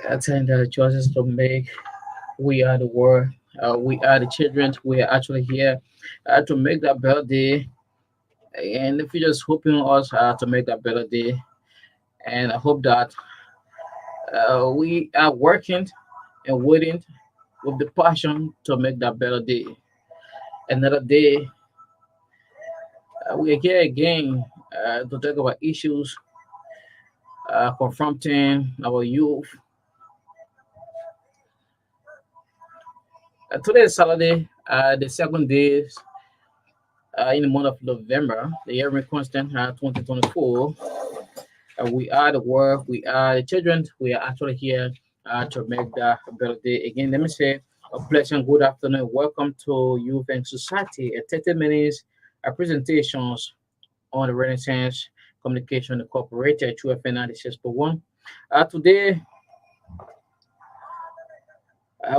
Attend the choices to make. We are the world. We are the children. We are actually here to make that better day. And if you're just hoping us to make that better day, and I hope that we are working and waiting with the passion to make that better day. Another day, we are here again to talk about issues confronting our youth. Today is Saturday, the second day in the month of November, the year in constant 2024. We are the world, we are the children, we are actually here to make that a better day. Again, let me say a pleasant good afternoon. Welcome to Youth and Society, a 30 minutes presentations on the Renaissance Communication Incorporated, 2FN 96.1. Today,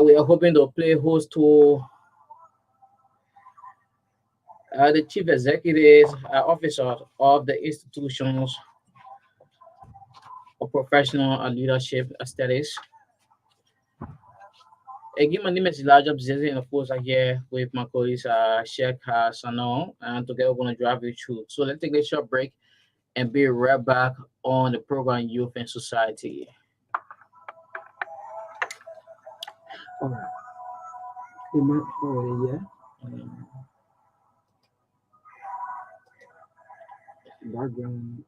we are hoping to play host to the Chief Executive Officer of the Institutions of Professional Leadership Studies. Again, my name is Elijah Bzizi, and of course, I'm here with my colleagues, Sheikh Sano, and together we're going to drive you through. So let's take a short break and be right back on the program Youth and Society. All right. We might already, yeah. Background.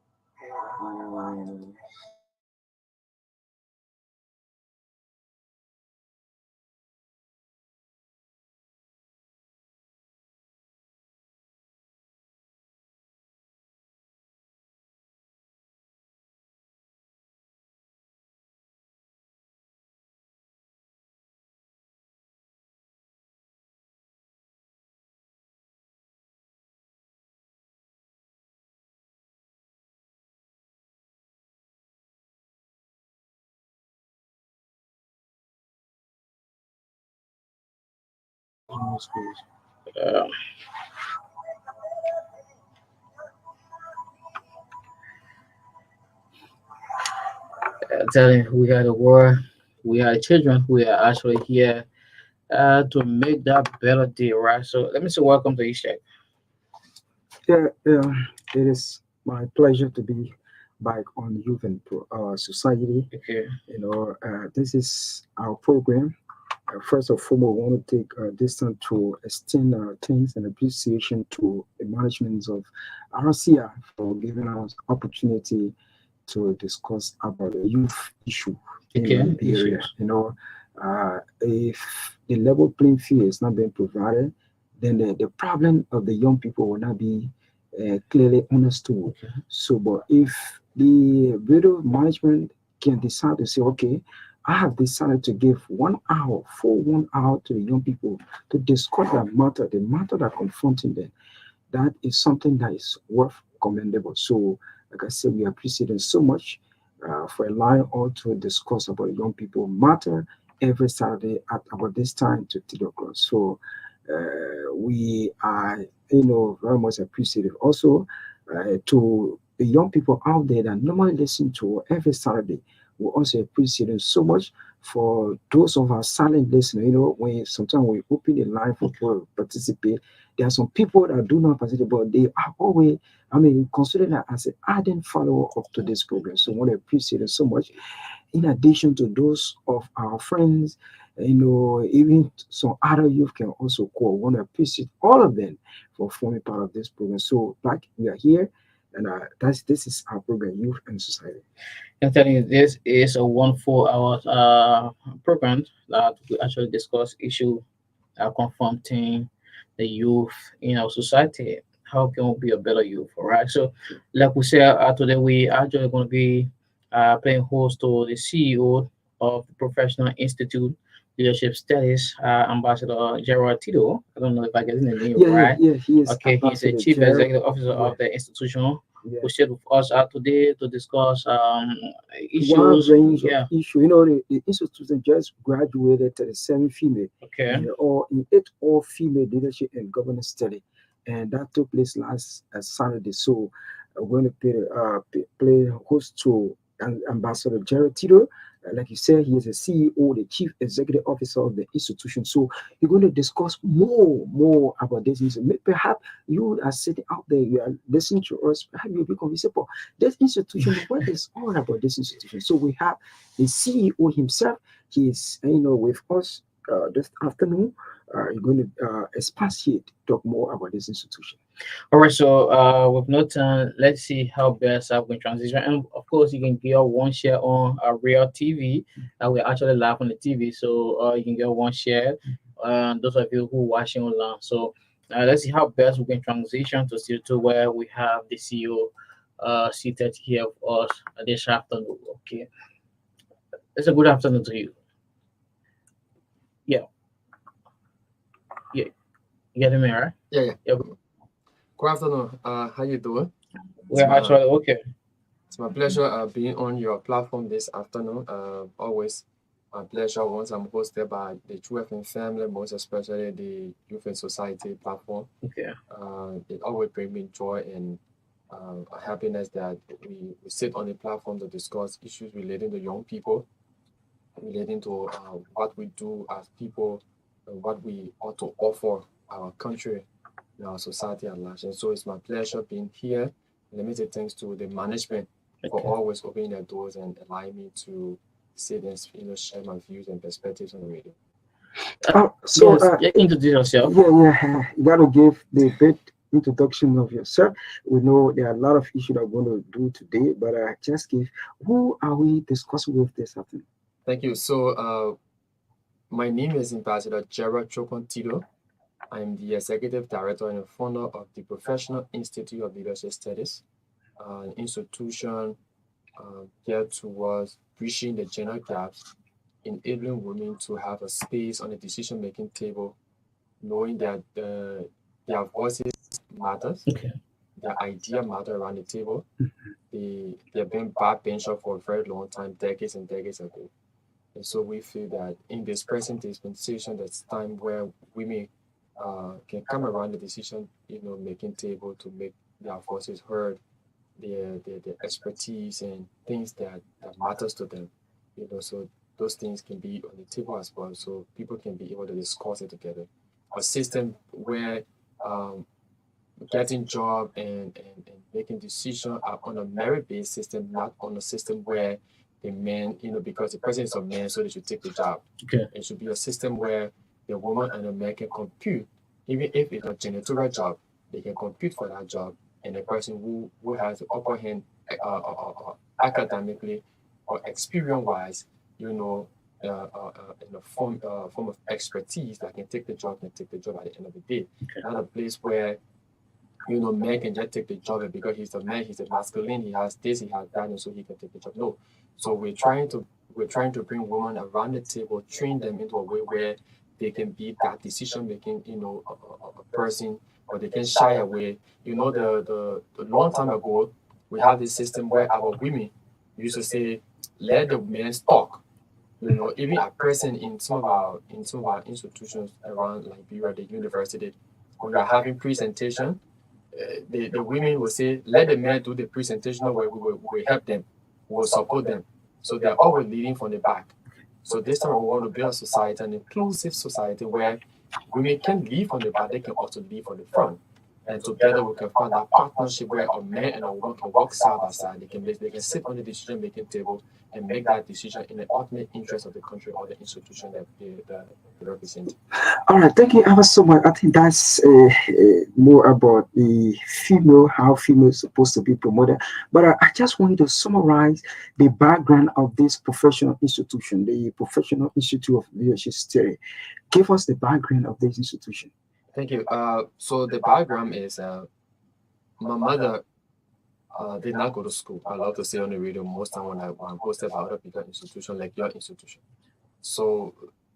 Uh, Uh, Telling we are the world, we are the children, we are actually here to make that better day, right? So let me say welcome to you, Sheikh. yeah, it is my pleasure to be back on Youth and Society. Okay. This is our program. First of all, I want to take this time to extend our thanks and appreciation to the management of RCR for giving us opportunity to discuss about the youth issue Okay, in the area. issues. If the level playing field is not being provided, then the problem of the young people will not be clearly understood. Okay. So, but if the video management can decide to say, okay, I have decided to give 1 hour, full 1 hour to the young people to discuss the matter that confronting them, that is something that is worth commendable. So, like I said, we appreciate it so much for allowing all to discuss about young people matter every Saturday at about this time to 3 o'clock. So, we are, very much appreciative. Also, to the young people out there that normally listen to every Saturday, we also appreciate it so much for those of our silent listeners. When sometimes we open the line for people to participate, there are some people that do not participate, but they are always, consider that as an ardent follower up to this program. So I want to appreciate it so much. In addition to those of our friends, even some other youth can also call. I want to appreciate all of them for forming part of this program. So back, we are here, and this is our program, Youth and Society. I'm telling you, this is a 1 4 hour program that we actually discuss issue confronting the youth in our society. How can we be a better youth? All right. So, like we said today, we actually going to be playing host to the CEO of the Professional Institute Leadership Studies, Ambassador Gerard Tito. I don't know if I get the name Yeah, yeah, right. yeah. He is Okay, he's the Ambassador Chief Gerald. Executive Officer Yeah, of the institution yeah. who shared with us today to discuss Wide issues. range of Yeah. issue. The institution just graduated 37 female Okay. in all female leadership and governance study, and that took place last Saturday. So we're going to play host to Ambassador Gerald Tito, Like you said, he is the CEO, the chief executive officer of the institution. So you're going to discuss more about this. Perhaps you are sitting out there, you are listening to us, perhaps you'll be convinced, but this institution, what is all about this institution? So we have the CEO himself. He is, with us this afternoon. You're going to expatiate, talk more about this institution. All right, so with no time, let's see how best I can transition. And of course, you can get one share on Real TV. We're actually live on the TV, so you can get one share. Those of you who watching online. So let's see how best we can transition to still to where we have the CEO seated here with us this afternoon. Okay, it's a good afternoon to you. Yeah, yeah, you getting me right? Yeah, yeah. Yeah, Good afternoon. How you doing? we're actually okay. It's my pleasure being on your platform this afternoon. Always my pleasure once I'm hosted by the True FM family, most especially the Youth and Society platform. Okay. It always brings me joy and happiness that we sit on the platform to discuss issues relating to young people, relating to what we do as people, what we ought to offer our country in our society at large. And so it's my pleasure being here. Let me say thanks to the management for Okay. always opening their doors and allowing me to sit and share my views and perspectives on the radio. So, Yes, yeah, introduce yourself. yeah, you got to give the bit introduction of yourself. We know there are a lot of issues that we're going to do today, but just give who are we discussing with this afternoon? Thank you. So my name is Ambassador Gerald Chocontito. I'm the Executive Director and founder of the Professional Institute of Leadership Studies, an institution geared towards bridging the gender gaps, enabling women to have a space on the decision-making table, knowing that their voices matters, Okay. their idea matter around the table. They've been backbencher for a very long time, decades and decades ago. And so we feel that in this present dispensation, that's time where women can come around the decision, making table to make their voices heard, their expertise and things that matters to them. So those things can be on the table as well, so people can be able to discuss it together. A system where getting job and making decision are on a merit-based system, not on a system where the man, because the person is a man, so they should take the job. Okay. It should be a system where the woman and the man can compete, even if it's a janitorial job, they can compete for that job, and the person who has the upper hand academically or experience-wise, in a form of expertise that can take the job, at the end of the day. Okay. Not a place where man can just take the job and because he's a man, he's a masculine, he has this, he has that, and so he can take the job. No. So we're trying to bring women around the table, train them into a way where they can be that decision making, a person, or they can shy away. The long time ago, we have this system where our women used to say, let the men talk. Even a person in some of our institutions around Liberia, the university, when we're having presentation, the women will say, let the men do the presentation where we help them, we will support them. So they're always leading from the back. So this time we want to build a society, an inclusive society where women can lead from the back, they can also lead from the front. And together we can find that partnership where a man and a woman can work side by side. They can sit on the decision making table and make that decision in the ultimate interest of the country or the institution that they represent. All right, thank you ever so much. I think that's more about the female, how female is supposed to be promoted. But I just want you to summarize the background of this professional institution, the Professional Institute of Leadership Study. Give us the background of this institution. Thank you. So the background is my mother did not go to school. I love to say on the radio most time when I'm hosted by other people institution like your institution. So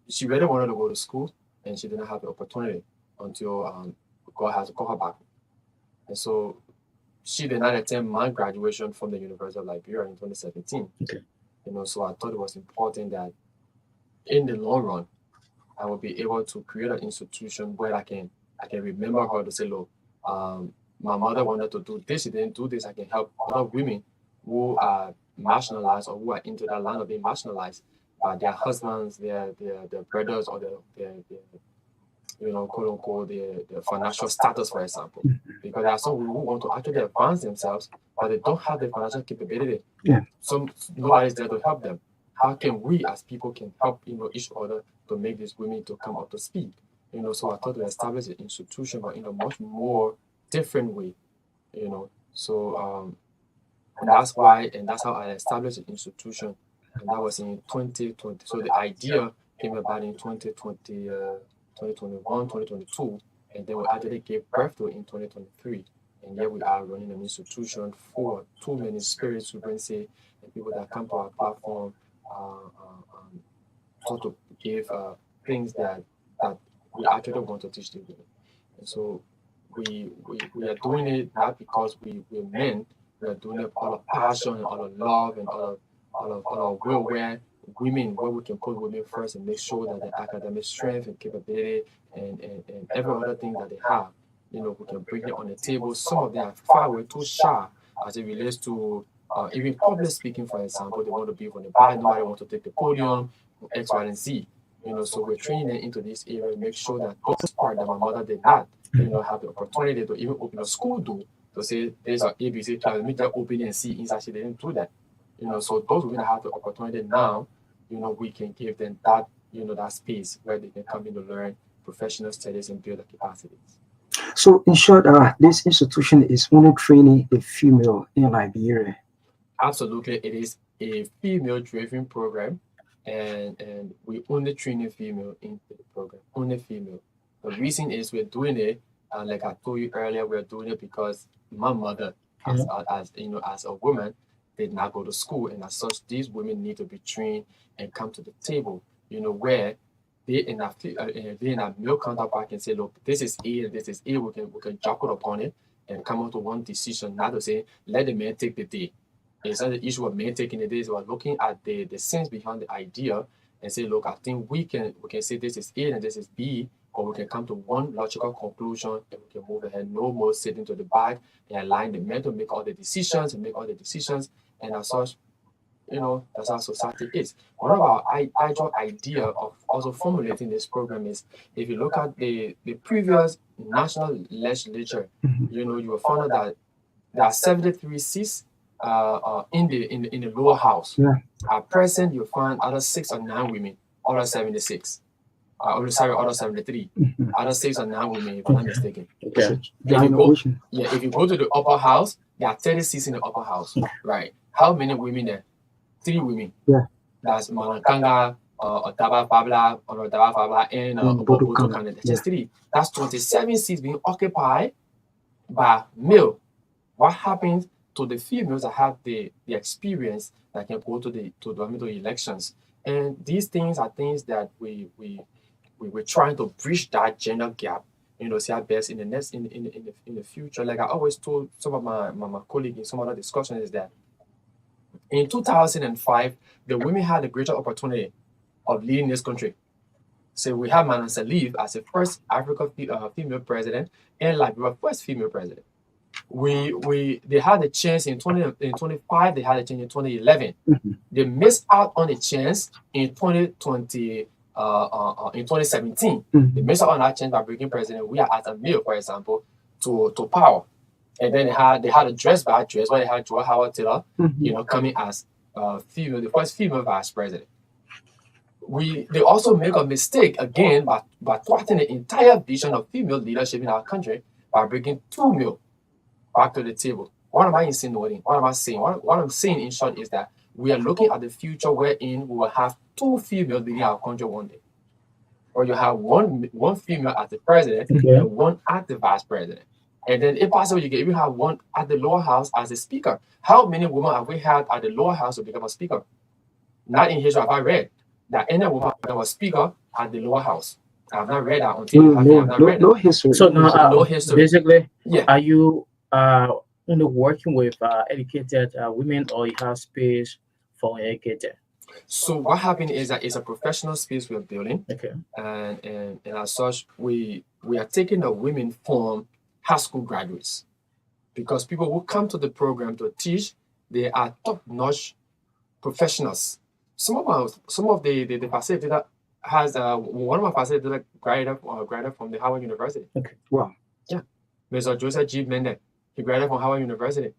she really wanted to go to school and she didn't have the opportunity until God has to call her back. And so she did not attend my graduation from the University of Liberia in 2017. Okay. So I thought it was important that in the long run, I will be able to create an institution where I can remember her to say, look, my mother wanted to do this, she didn't do this. I can help other women who are marginalized or who are into that line of being marginalized by their husbands, their brothers, or their quote unquote, their financial status, for example. Because there are some who want to actually advance themselves, but they don't have the financial capability. Yeah. Some nobody's there to help them. How can we as people can help each other to make these women to come up to speed? So I thought to establish an institution, but in a much more different way. So and that's why, and that's how I established an institution, and that was in 2020. So the idea came about in 2020, 2021, 2022, and then we actually gave birth to it in 2023. And here we are running an institution for too many spirits who bring say and people that come to our platform, try to give things that we actually want to teach the women. And so we are doing it not because we're men. We are doing it out of passion and out of love and out of will, where we can put women first and make sure that their academic strength and capability and every other thing that they have, we can bring it on the table. Some of them are far way too shy as it relates to even public speaking, for example. They want to be on the back, nobody wants to take the podium, X, Y, and Z. So we're training them into this area, make sure that those part that my mother did not, have the opportunity to even open a school do to say there's an ABC class, let me just open and see inside. She didn't do that. So those women that have the opportunity now, we can give them that, that space where they can come in to learn professional studies and build their capacities. So, in short, this institution is only training a female in Liberia. Absolutely, it is a female-driven program, and we only train a female in the program, only female. The reason is we're doing it, like I told you earlier, we're doing it because my mother, as a woman, did not go to school, and as such, these women need to be trained and come to the table, where they in a male counterpart can say, look, this is A and this is A. We can juggle upon it and come up to one decision, not to say let the man take the day. It's not the issue of men taking the day. We're looking at the sense behind the idea and say, look, I think we can say this is A and this is B, or we can come to one logical conclusion and we can move ahead. No more sitting to the back and allowing the men to make all the decisions. And as such, that's how society is. One of our ideal idea of also formulating this program is, if you look at the previous national legislature, you will find out that there are 73 seats in the lower house. Yeah. At present, you'll find other 6 or 9 women, other 76. Other 73. Other 6 or 9 women, if I'm not mistaken. Okay. If you go to the upper house, there are 30 seats in the upper house. Right. How many women there? 3 women. Yeah. That's Manakanga, Otaba Fabla, or Otaba Fabla, and Oboto Kane. That's just 3. That's 27 seats being occupied by male. What happens to the females that have the experience that can go to the elections? And these things are things that we're trying to bridge that gender gap, see our best in the future. Like I always told some of my colleagues in some other discussions, is that in 2005, the women had a greater opportunity of leading this country. So we have Madam Salif as the first African female president, and Liberia first female president. They had a chance in 2025. They had a chance in 2011. They missed out on a chance in 2020. In 2017, they missed out on that chance by bringing President we are as a male, for example, to power. And then they had a dress where they had Joel Howard Taylor, coming as female, the first female vice president. They also make a mistake again by thwarting the entire vision of female leadership in our country by bringing 2 male back to the table. What am I insinuating? What am I saying? What I'm saying in short is that we are looking at the future wherein we will have 2 females leading our country one day. Or you have one female as the president and one as the vice president. And then if possible, you can even have one at the lower house as a speaker. How many women have we had at the lower house to become a speaker? Not in history have I read that any woman became a speaker at the lower house. I have not read that until no history. So now, no history. Basically, Yeah. are you only working with educated women, or you have space for educated? So what happened is that it's a professional space we're building, Okay. and as such, we are taking the women from high school graduates, because people who come to the program to teach, they are top-notch professionals. Some of the facilitator has one of my facilitator graduated from the Howard University. Okay. Wow. Yeah, Mr. Joseph G. Mendel, he graduated from Howard University,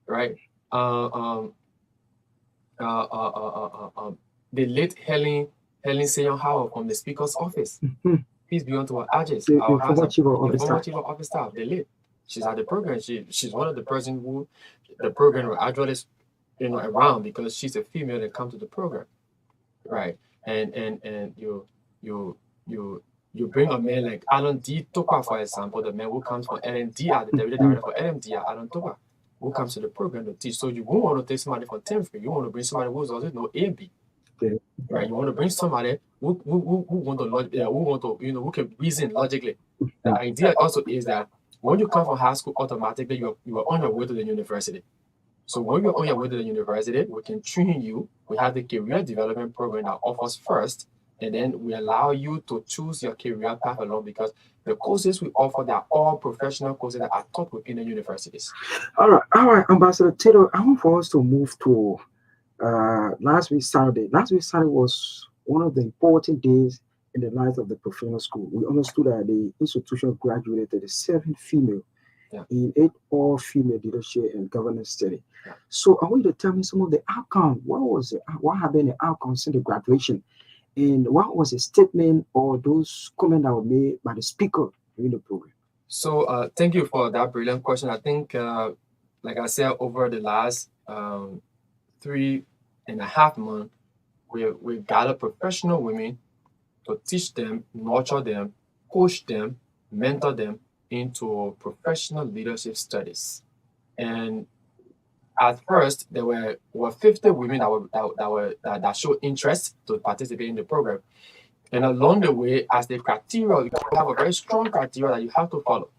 right? The late Helen Seyon Howard from the Speaker's office. Mhm. Peace be unto our Ages, The our former chief of the office former staff. chief of office staff, the late. She's at the program. She's one of the person who the program will actually around because she's a female that come to the program, right? And you bring a man like Alan D. Topa, for example, the man who comes from LND at the deputy director for LMD, Alan Topa, who comes to the program to teach. So you won't want to take somebody from 10th grade. You want to bring somebody who's also know A and B. Okay. Right, you want to bring somebody who want to who can reason logically. The idea also is that when you come from high school, automatically you are on your way to the university. So when you're on your way to the university, we can train you. We have the career development program that offers first, and then we allow you to choose your career path along because the courses we offer, they are all professional courses that are taught within the universities. All right, Ambassador Taylor, I want for us to move to last week Saturday. Last week Saturday was one of the important days in the life of the professional school. We understood that the institution graduated 37 female in 8 all-female leadership and governance study. Yeah. So I want you to tell me some of the outcome. What have been the outcomes in the graduation? And what was the statement or those comments that were made by the speaker during the program? So thank you for that brilliant question. I think, like I said, over the last 3.5 months, we gathered professional women to teach them, nurture them, coach them, mentor them into professional leadership studies. And at first, there were 50 women that showed interest to participate in the program. And along the way, as the criteria, you have a very strong criteria that you have to follow.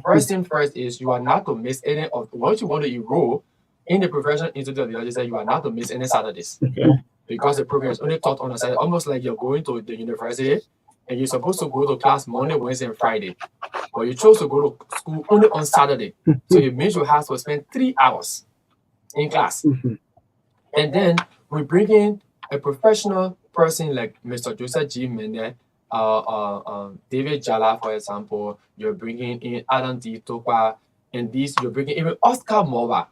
First thing first is you are not to miss any of once you want to enroll in the Professional Institute of Leadership, you are not to miss any Saturdays. Okay. Because the program is only taught on a Saturday, almost like you're going to the university and you're supposed to go to class Monday, Wednesday, and Friday. But you chose to go to school only on Saturday. So it means you have to spend 3 hours in class. And then we bring in a professional person like Mr. Joseph G. Mendel, David Jala, for example. You're bringing in Alan D. Topa, and you're bringing even Oscar Mova.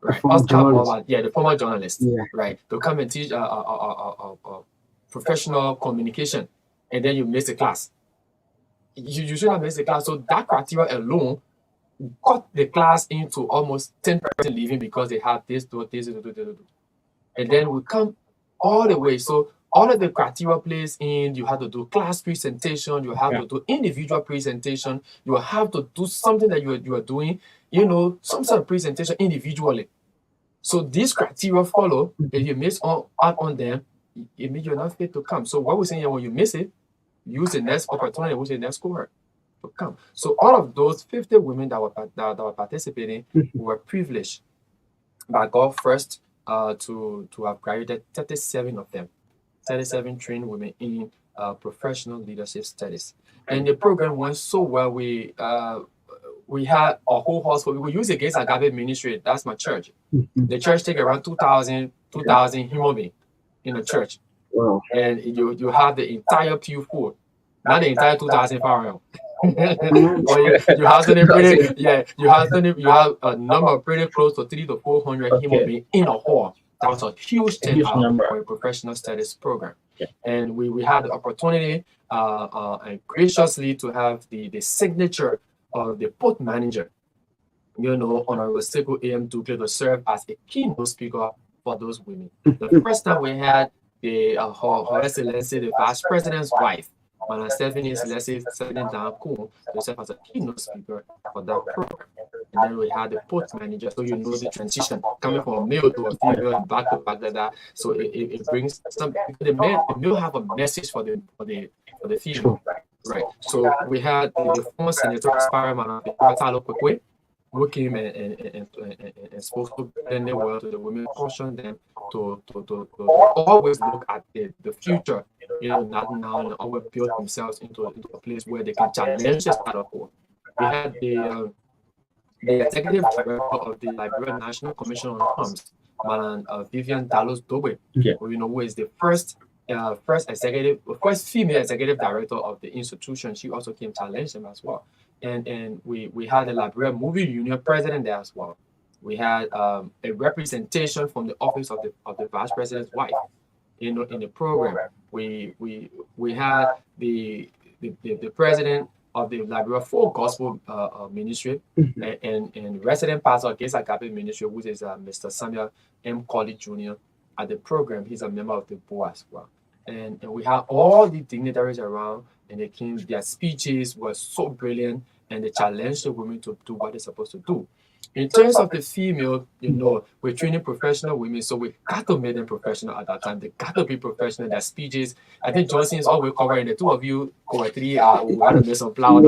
Right, Oscar Mova, the former journalist, right, to come and teach professional communication, and then you miss the class. You should have missed the class. So that criteria alone cut the class into almost 10% leaving because they have this. And then we come all the way. So all of the criteria plays in. You have to do class presentation. You have to do individual presentation. You have to do something that you are doing, some sort of presentation individually. So these criteria follow. If you miss out on them, it means you're not fit to come. So what we're saying here, when you miss it, use the next opportunity, which is the next cohort to come. So all of those 50 women that were participating were privileged by God first to have graduated 37 of them, 37 trained women in professional leadership studies. And the program went so well. We had a whole hospital. We use Against Agave Ministry. That's my church. The church take around 2,000 human beings in the church. Wow. And you have the entire pew full, not the entire 2,000 power. you have a number pretty close to 300 to 400 human beings in a hall. That was a huge turnout for a professional studies program. And we had the opportunity and graciously to have the signature of the port manager, Honorable Sekou A.M. Dukley, to serve as a keynote speaker for those women. The first time we had Her Excellency, the Vice President's wife, Madam Stephanie Celeste Danku, to serve as a keynote speaker for that program. And then we had the port manager, so the transition coming from a male to a female and back to back like that. So it brings some. The male have a message for the female, right? So we had the former Senator Spiderman, Patalo Kwekwe, who came and spoke to bring the world to the women, caution them to always look at the future, not now, and always build themselves into a place where they can challenge the status quo. We had the executive director of the Liberia National Commission on Arms, Madam Vivian Dallos Dogbe, Yeah. who is the first female executive director of the institution. She also came challenge them as well. And we had the Liberia Movie Union president there as well. We had a representation from the office of the vice president's wife in the program. We had the president of the Liberia Full Gospel Ministry and resident pastor of Gates Agape Ministry, which is Mr. Samuel M. Colley Jr. at the program. He's a member of the board as well. And we had all the dignitaries around, and they came. Their speeches were so brilliant, and they challenged the women to do what they're supposed to do. In terms of the female, we're training professional women, so we got to make them professional at that time. They got to be professional. Their speeches, I think Johnson is always covering. The two of you, over three, we want to make some flower.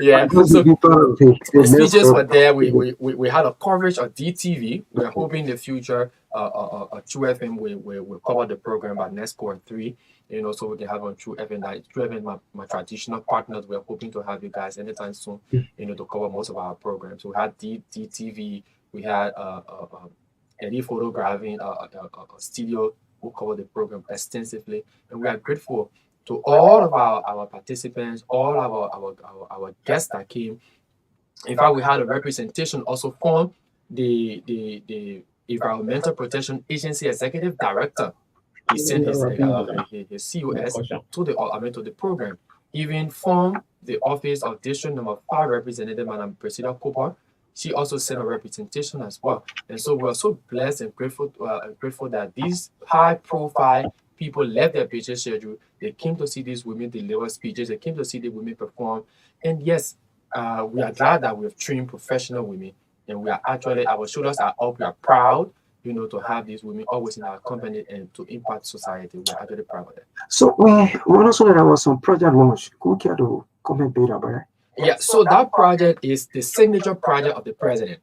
Yeah. So the speeches were there. We had a coverage of DTV. We're hoping the future True FM will cover the program by next quarter 3. So we can have on True FM. True FM, my traditional partners. We're hoping to have you guys anytime soon, to cover most of our programs. We had DTV, we had Eddie Photographing, a studio who covered the program extensively, and we are grateful to all of our participants, all our guests that came. In fact, we had a representation also from the Environmental Protection Agency Executive Director. He sent his COS to the program. Even from the office of District Number 5 Representative Madam Priscilla Cooper, she also sent a representation as well. And so we're so blessed and grateful that these high-profile people left their busy schedule. They came to see these women deliver speeches. They came to see the women perform. And yes, we are glad that we have trained professional women, and we are actually, our shoulders are up. We are proud, to have these women always in our company and to impact society. We are actually proud of that. So we also know there was some project launch. Could you care to comment a bit about that? Yeah, so that project is the signature project of the president.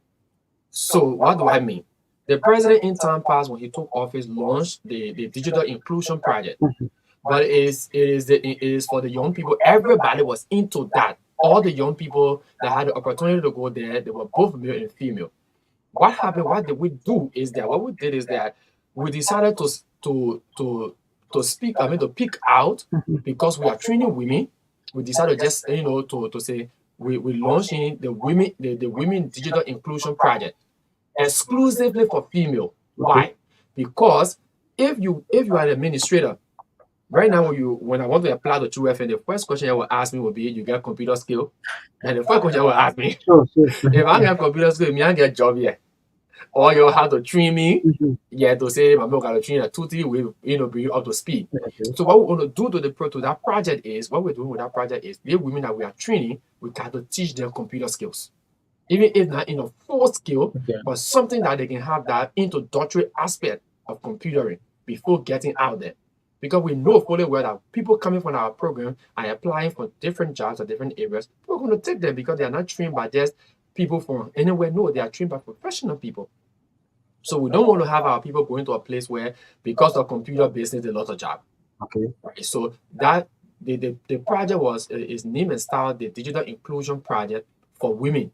So what do I mean? The president in time past, when he took office, launched the Digital Inclusion Project. But it is for the young people. Everybody was into that. All the young people that had the opportunity to go there, they were both male and female. What happened? What did we do? What we did is that we decided to speak. To pick out, because we are training women. We decided just to say we launching the women Digital Inclusion Project exclusively for female. Why? Because if you are an administrator right now, when I want to apply to True FM, the first question you will ask me will be, you get computer skill? And the first question you will ask me, if I get computer skill, me I get job here. Or you have to train me, to say I'm not gonna train a 2-3 will bring you up to speed. So what we want to do to that project is, what we're doing with that project is, the women that we are training, we got to teach them computer skills. Even if not in a full skill, but something that they can have that introductory aspect of computering before getting out there. Because we know fully well that people coming from our program are applying for different jobs or different areas. We're going to take them because they are not trained by just people from anywhere. No, they are trained by professional people. So we don't want to have our people going to a place where, because of computer business, there's a lot of job. Okay. Right. So that the project is named and styled the Digital Inclusion Project for Women.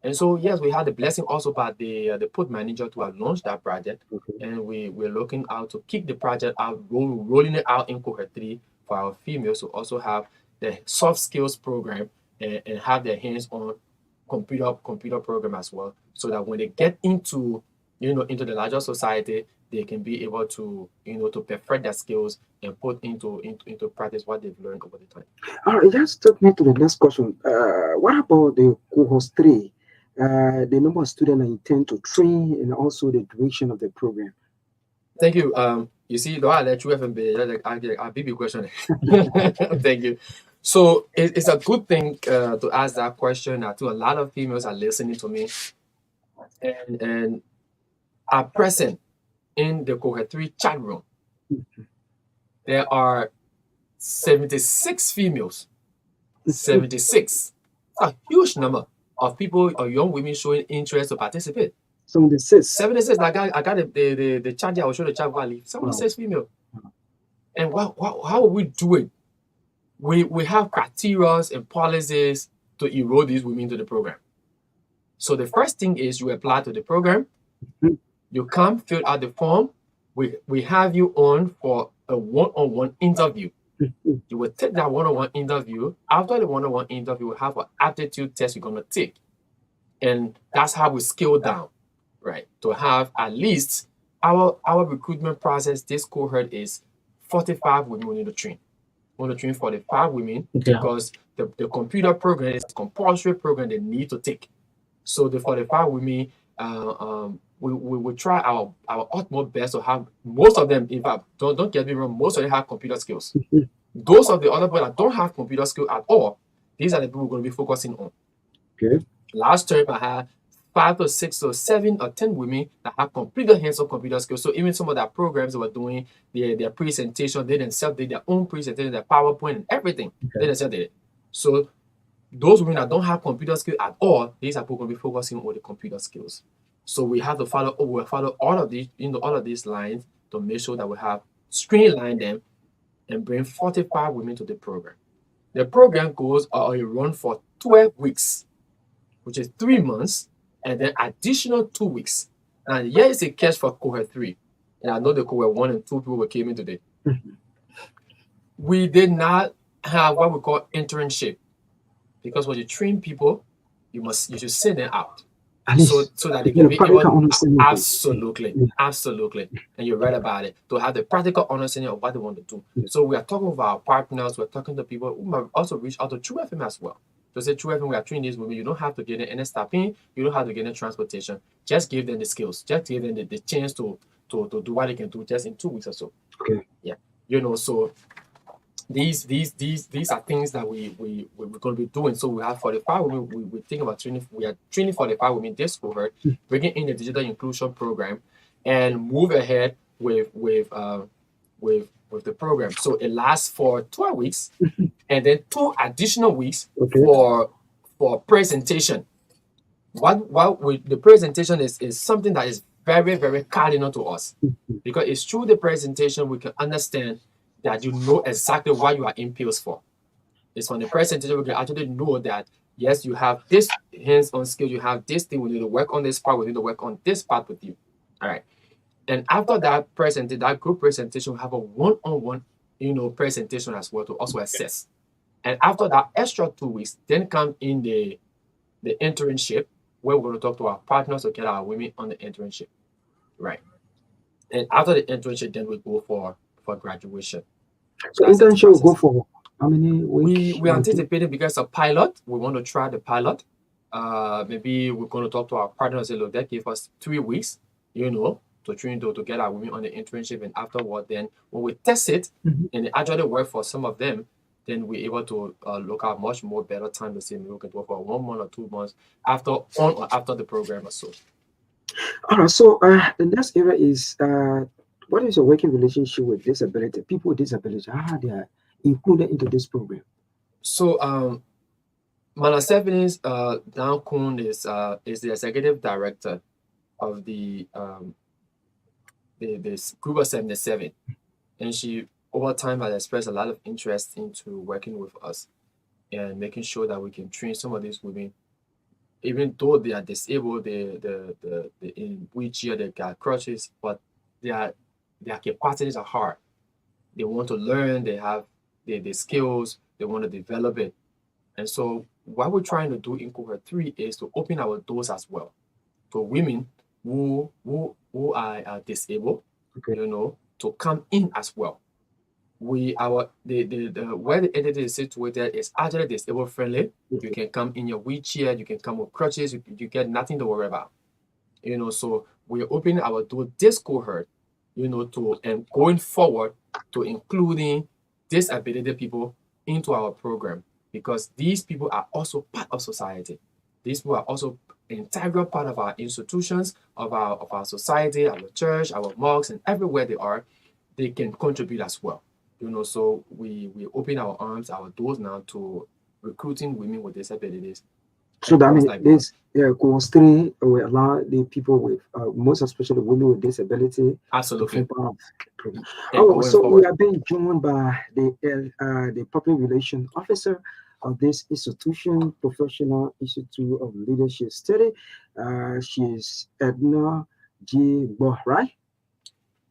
And so, yes, we had the blessing also by the put manager to have launched that project. And we're looking out to kick the project out, rolling it out in cohort 3 for our females to also have the soft skills program and have their hands on computer program as well, so that when they get into the larger society, they can be able to to perfect their skills and put into practice what they've learned over the time. All right, just take me to the next question. What about the cohort 3? The number of students I intend to train, and also the duration of the program. Thank you. You see, though I let you have a big question. Thank you. So it's a good thing to ask that question. I think a lot of females are listening to me, and are present in the cohort 3 chat room. There are 76 females. 76. A huge number of people or young women showing interest to participate. 76. Like I got the chat here. I will show the chat while I leave. 76 female. And how will we do it? We have criteria and policies to enroll these women into the program. So the first thing is you apply to the program, you come, fill out the form, we have you on for a one-on-one interview. You will take that one-on-one interview. After the one-on-one interview, we have an aptitude test you're gonna take. And that's how we scale down, right? To have at least our recruitment process, this cohort is 45 women we need to train. We want to train 45 women because the computer program is a compulsory program they need to take. So the 45 women, we will try our utmost best to have most of them. In fact, don't get me wrong, most of them have computer skills. Those of the other people that don't have computer skill at all, these are the people we're going to be focusing on. Okay. Last term, I had 5 to 6 or 7 or 10 women that have completed hands-on computer skills. So even some of their programs they were doing, their presentation, they themselves did their own presentation, their PowerPoint and everything. They themselves did it. So those women that don't have computer skills at all, these are people going to be focusing on the computer skills. So we have to follow all of these, all of these lines to make sure that we have streamline them and bring 45 women to the program. The program goes or it run for 12 weeks, which is 3 months, and then additional 2 weeks. And here is a catch for cohort 3. And I know the cohort 1 and 2 people came in today. We did not have what we call internship, because when you train people, you should send them out. So that they can be able absolutely. And you read about it, to have the practical understanding of what they want to do. So we are talking with our partners, we're talking to people who might also reach out to True FM as well. To say True FM, we are training these women, you don't have to get them any staffing, you don't have to get them transportation. Just give them the skills, just give them the chance to do what they can do just in 2 weeks or so. Okay. Yeah. So these are things that we're going to be doing. So we have 45 women. We think about training. We are training 45 women this cohort, bringing in the digital inclusion program, and move ahead with the program. So it lasts for 12 weeks, and then 2 additional weeks for presentation. The presentation is something that is very, very cardinal to us, because it's through the presentation we can understand that you know exactly what you are in pills for. It's from the presentation we can actually know that, yes, you have this hands-on skill, you have this thing, we need to work on this part, we need to work on this part with you. All right. And after that group presentation, we have a one-on-one, presentation as well to also assess. And after that extra 2 weeks, then come in the internship, where we're going to talk to our partners to get our women on the internship. Right. And after the internship, then we go for graduation. So internship will go for how many weeks? We anticipated, because a pilot, we want to try the pilot. Maybe we're going to talk to our partners and say, look, that gave us 3 weeks, to train to get our women on the internship. And afterward, then when we test it and it actually work for some of them, then we're able to look at much more better time to say maybe we can go for 1 month or 2 months after the program or so. All right. So the next area is what is your working relationship with disability? People with disability, how they are included into this program? So Manasseh Dan Kuhn is the executive director of the group of 77, and she over time has expressed a lot of interest into working with us and making sure that we can train some of these women, even though they are disabled, they in wheelchair, they got crutches, but their capacities are hard. They want to learn, they have the skills, they want to develop it. And so what we're trying to do in cohort 3 is to open our doors as well to women who are disabled, to come in as well. Where the entity is situated is actually disabled friendly. You can come in your wheelchair, you can come with crutches, you get nothing to worry about. So we're opening our door this cohort, and going forward to including disability people into our program, because these people are also part of society. These people are also an integral part of our institutions, of our society, our church, our mosques, and everywhere they are, they can contribute as well. So we open our arms, our doors now to recruiting women with disabilities. So that means this course 3 will allow the people with most especially women with disability. Absolutely. So we are being joined by the public relations officer of this institution, Professional Institute of Leadership Study. She is Edna G. Bo, right?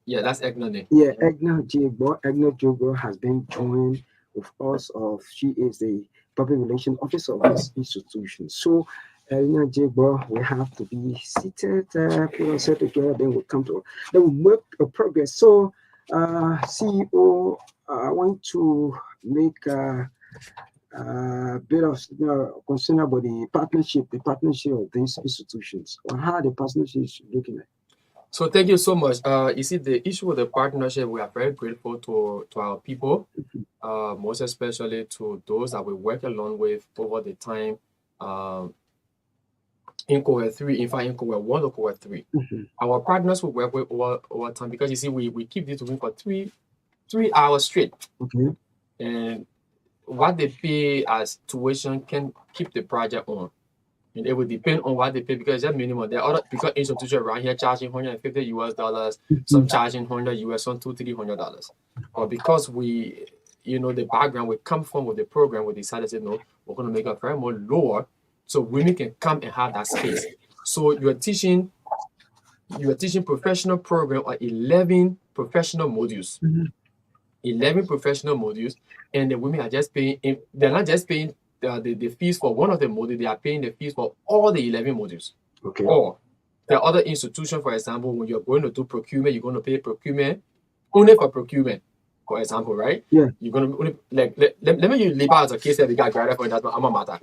Yeah, that's Egnone. Yeah, Edna G. Bo. Edna G. Bo has been joined with us. She is the public relation officer of this institution. So, Edna G. Bo, we have to be seated, put ourselves together, then we'll come to, then we'll make a progress. So, CEO, I want to make bit of concern about the partnership of these institutions, or how the partnership is looking at. So thank you so much. You see, the issue with the partnership, we are very grateful to our people, most especially to those that we work along with over the time. In cohort 3, in fact, in cohort 1 or cohort 3, our partners we work with over time, because you see, we keep this moving for three hours straight. Okay. And what they pay as tuition can keep the project on. And it will depend on what they pay, because it's minimum. There are other, because institutions around here charging $150 US, some charging $100 US, some $200-300. But because we, the background we come from with the program, we decided to say, no, we're going to make it very more lower, so women can come and have that space. So you are teaching professional program on 11 professional modules. 11 professional modules, and the women are just paying. They're not just paying the fees for one of the modules; they are paying the fees for all the 11 modules. Okay. Or the other institution, for example, when you're going to do procurement, you're going to pay procurement only for procurement. For example, right? Yeah. You're going to only, let me use LIBA as a case that we got granted for that alma mater.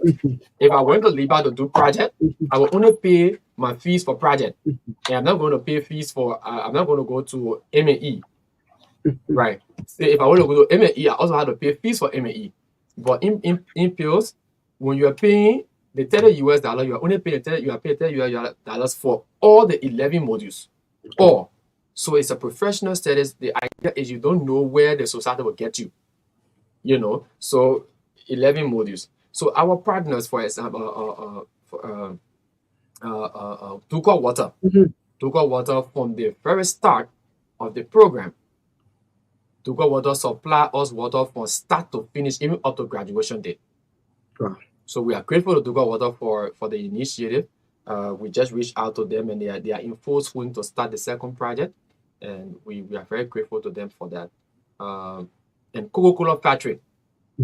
If I went to LIBA to do project, I will only pay my fees for project, and I'm not going to pay fees for. I'm not going to go to M&E. Right. So if I want to go to M&E, I also have to pay fees for M&E. But in pills, when you are paying the $30 US, you are only paying $30 US for all the 11 modules. Or so it's a professional status. The idea is you don't know where the society will get you. So 11 modules. So our partners, for example, Ducal Water. Ducal Water, from the very start of the program, Ducal Water supply us water from start to finish, even up to graduation day. Wow. So we are grateful to Ducal Water for the initiative. We just reached out to them, and they are in full swing to start the second project, and we are very grateful to them for that. And Coca-Cola Factory.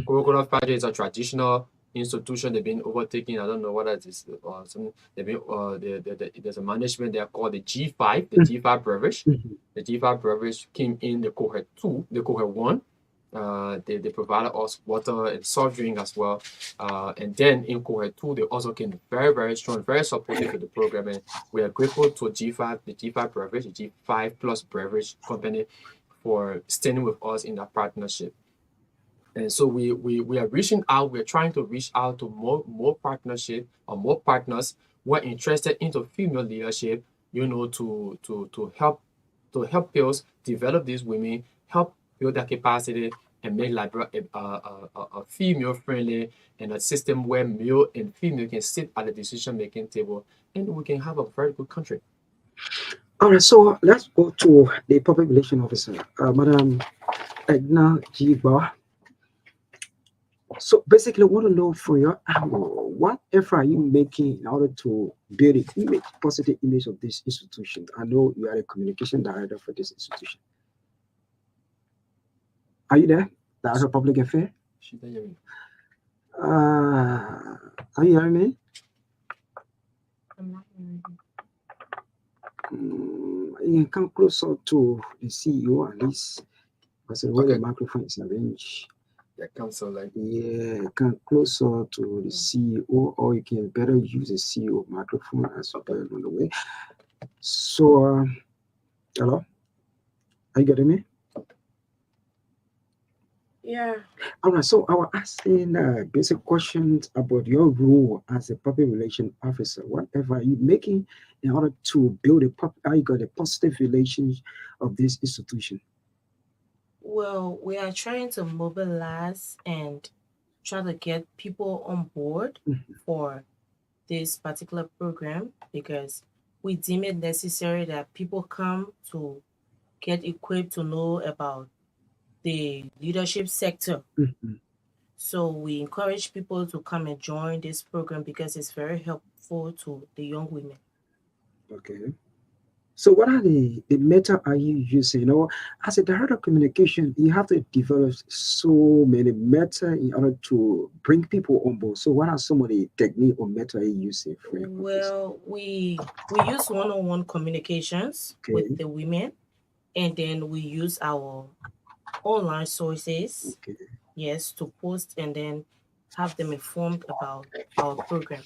Coca-Cola Factory is a traditional institution. They've been overtaken. I don't know what that is. They've been there's a management there called the G5, the G5 beverage. The G5 beverage came in the cohort 2, the cohort 1. They provided us water and soft drink as well. And then in cohort 2, they also came very, very strong, very supportive to the program. And we are grateful to G5, the G5 beverage, the G5 Plus beverage company, for standing with us in that partnership. And so we are reaching out. We're trying to reach out to more partnership or more partners who are interested into female leadership. To help girls develop these women, help build their capacity, and make Liberia a female friendly and a system where male and female can sit at the decision making table, and we can have a very good country. All right, so let's go to the public relation officer, Madam Edna G. Bo. So basically, I want to know from your angle, what effort are you making in order to build an image, positive image of this institution? I know you are a communication director for this institution. Are you there? Director of Public Affairs? Are you hearing me? I'm not hearing You can come closer to the CEO at least, because the way Okay. the microphone is arranged. Yeah, come closer to the CEO, or you can better use the CEO microphone as well on the way. So, hello? Are you getting me? Yeah. All right, so I was asking basic questions about your role as a public relation officer. Whatever are you making in order to build how you got a positive relations of this institution? Well, we are trying to mobilize and try to get people on board for this particular program, because we deem it necessary that people come to get equipped to know about the leadership sector. So we encourage people to come and join this program because it's very helpful to the young women. Okay. So what are the meta are you using? As a director of communication, you have to develop so many meta in order to bring people on board. So what are some of the technique or meta you using for your purpose? Well, we use one-on-one communications with Okay, the women, and then we use our online sources, okay, yes, to post and then have them informed about our program.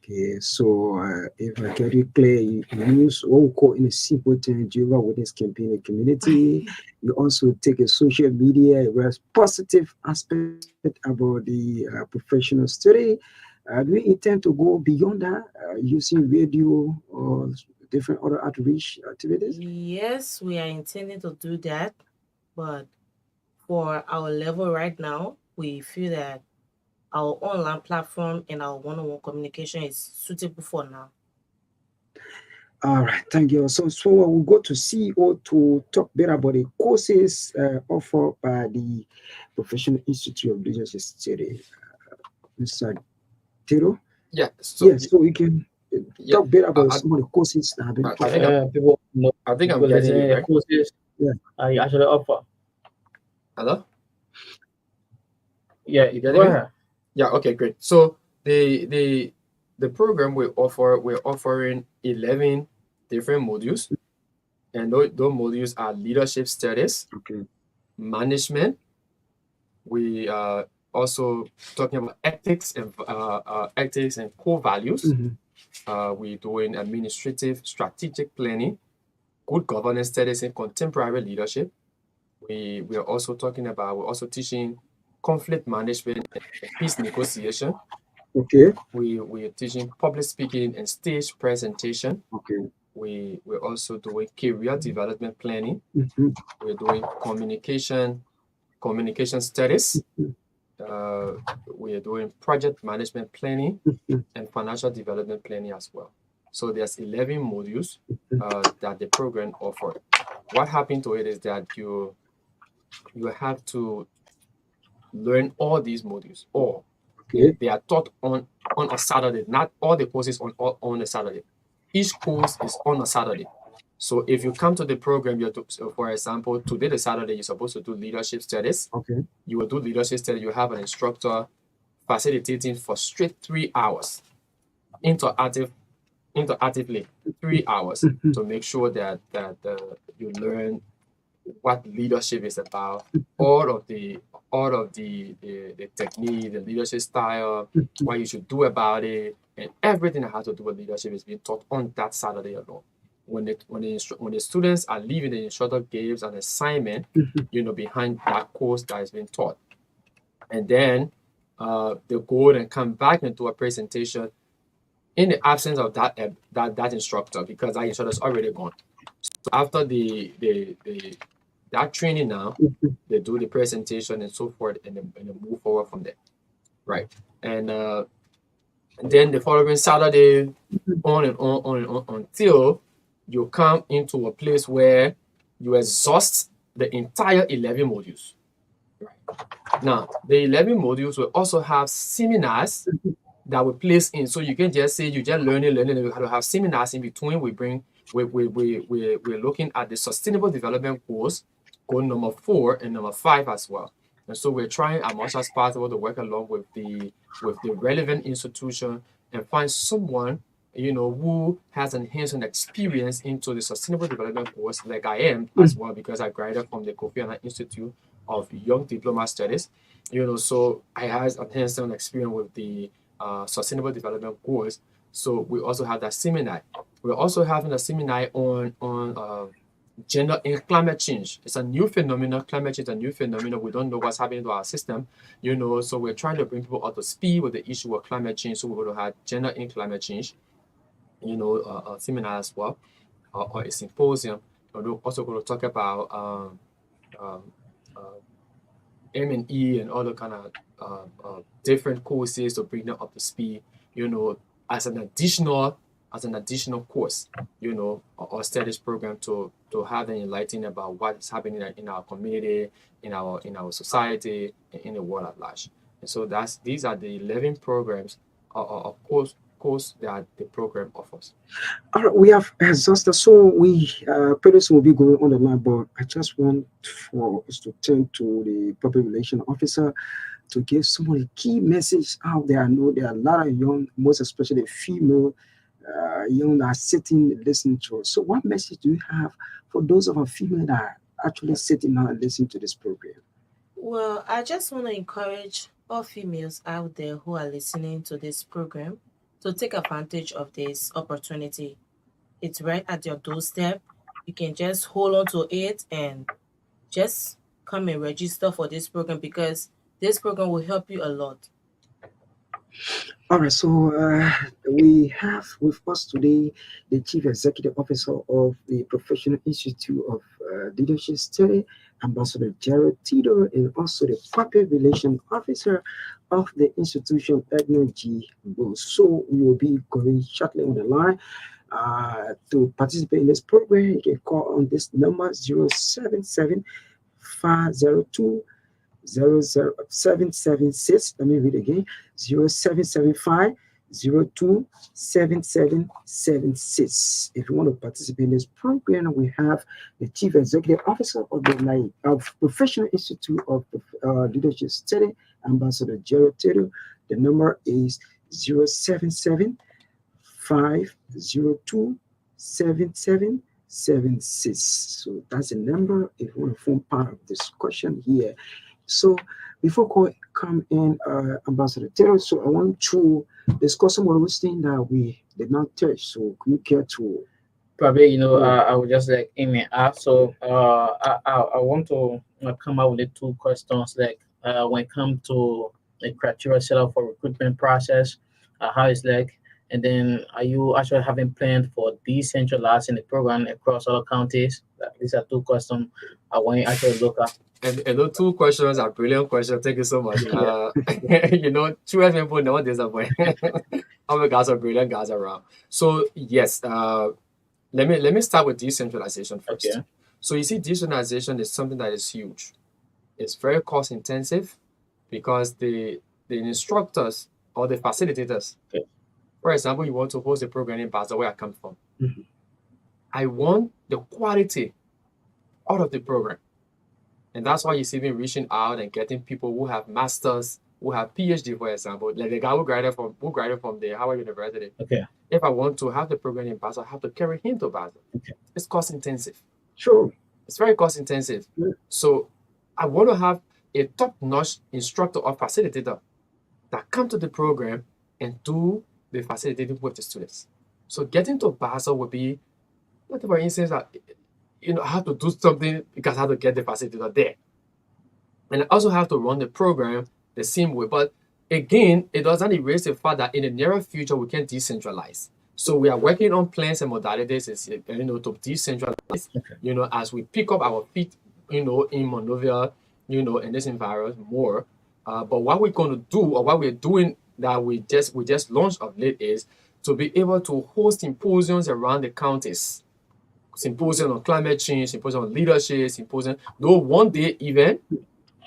okay. So if I get you clear, you use what we call in a simple term, Jehovah Witness campaign a community. You also take a social media, whereas positive aspect about the professional study. Do we intend to go beyond that using radio or different other outreach activities? Yes, we are intending to do that, but for our level right now, we feel that our online platform and our one-on-one communication is suitable for now. All right, thank you. So we'll go to CEO to talk better about the courses offered by the Professional Institute of Leadership Study. Mr. Tiro? Yeah. So Yes, so you can yeah, talk better I, about I, some of the courses that have been I think offered. People know, I think I'm people getting you listening, the right. courses Yeah. you actually offer. Hello. Yeah, You go getting me? ahead. Yeah. Okay. Great. So the program we're offering 11 different modules, and those modules are leadership studies, Okay. management. We also talking about ethics and core values. Mm-hmm. We're doing administrative strategic planning, good governance studies in contemporary leadership. We're also teaching conflict management and peace negotiation. Okay. We're teaching public speaking and stage presentation. Okay. We're also doing career development planning. Mm-hmm. We're doing communication studies. Uh, we're doing project management planning Mm-hmm. and financial development planning as well. So there's 11 modules that the program offer. What happened to it is that you have to learn all these modules, or Okay. they are taught on a Saturday. Not all the courses on a Saturday. Each course is on a Saturday. So if you come to the program, so for example, today the Saturday you're supposed to do leadership studies. Okay. You will do leadership studies. You have an instructor facilitating for straight 3 hours, interactive, interactively 3 hours Mm-hmm. to make sure that you learn what leadership is about, all of the technique, the leadership style, what you should do about it, and everything that has to do with leadership is being taught on that Saturday alone. When the students are leaving, the instructor gives an assignment, behind that course that is being taught, and then they go and come back and do a presentation in the absence of that instructor, because that instructor is already gone. So after the that training now, they do the presentation and so forth, and they move forward from there, right? And then the following Saturday, on and on until you come into a place where you exhaust the entire 11 modules. Right. Now, the 11 modules will also have seminars that we place in. So you can just say you just learning, and you have to have seminars in between. We're looking at the sustainable development goals, goal number 4 and number 5 as well. And so we're trying as much as possible to work along with the relevant institution and find someone who has an hands-on experience into the sustainable development goals, like I am as well, because I graduated from the Kofi Annan Institute of Young Diploma Studies. So I have a hands-on experience with the sustainable development goals. So we also have that seminar. We're also having a seminar on gender and climate change. It's a new phenomenon. Climate change is a new phenomenon. We don't know what's happening to our system, So we're trying to bring people up to speed with the issue of climate change. So we're going to have gender and climate change, a seminar as well, or a symposium. We're also going to talk about M&E and all the kind of different courses to bring them up to speed, as an additional as an additional course, or studies program to have them enlightened about what is happening in our community, in our society, and in the world at large. And so these are the 11 programs or course that the program offers. All right, we have exhausted, so we Pedros will be going on the line, but I just want for us to turn to the public relation officer to give some of the key message out there. I know there are a lot of young, most especially female young that are sitting listening to us. So what message do you have for those of our female that are actually sitting now and listening to this program? Well, I just want to encourage all females out there who are listening to this program to take advantage of this opportunity. It's right at your doorstep. You can just hold on to it and just come and register for this program because this program will help you a lot. All right, so we have with us today the Chief Executive Officer of the Professional Institute of Leadership Study, Ambassador Gerald Tito, and also the Public Relations Officer of the institution, Edna G. Bose. So we will be going shortly on the line. To participate in this program, you can call on this number 077 502 0776. Let me read again 0775 027776. If you want to participate in this program, we have the Chief Executive Officer of the Professional Institute of Leadership Study, Ambassador Gerald Taylor. The number is 077 502 7776. So that's the number if you want to form part of the discussion here. So before come in, Ambassador Taylor, so I want to discuss some of those things that we did not touch. So can you care to? Probably, I would just like aim it out. So I want to come out with the two questions, like when it comes to the criteria set up for recruitment process, how it's like, and then are you actually having plans for decentralizing the program across all counties? These are two questions I want you actually look at. And those two questions are brilliant questions. Thank you so much. True people never disappoint. Our guys are brilliant guys around. So yes, let me start with decentralization first. Okay. So you see, decentralization is something that is huge. It's very cost intensive because the instructors or the facilitators, okay. For example, you want to host a program in Basel where I come from. Mm-hmm. I want the quality out of the program. And that's why you see me reaching out and getting people who have masters, who have PhD, for example, like the guy who graduated from the Howard University. Okay. If I want to have the program in Basel, I have to carry him to Basel. Okay. It's cost intensive. Sure. It's very cost intensive. Yeah. So I want to have a top-notch instructor or facilitator that come to the program and do the facilitating with the students. So getting to Basel would be, for instance, I have to do something because I have to get the facilitator there. And I also have to run the program the same way. But again, it doesn't erase the fact that in the near future, we can decentralize. So we are working on plans and modalities, to decentralize, okay. As we pick up our feet, in Monrovia, in this environment more. But what we're going to do, or what we're doing that we just launched of late, is to be able to host symposiums around the counties. Symposium on climate change, symposium on leadership, symposium. Though one-day event,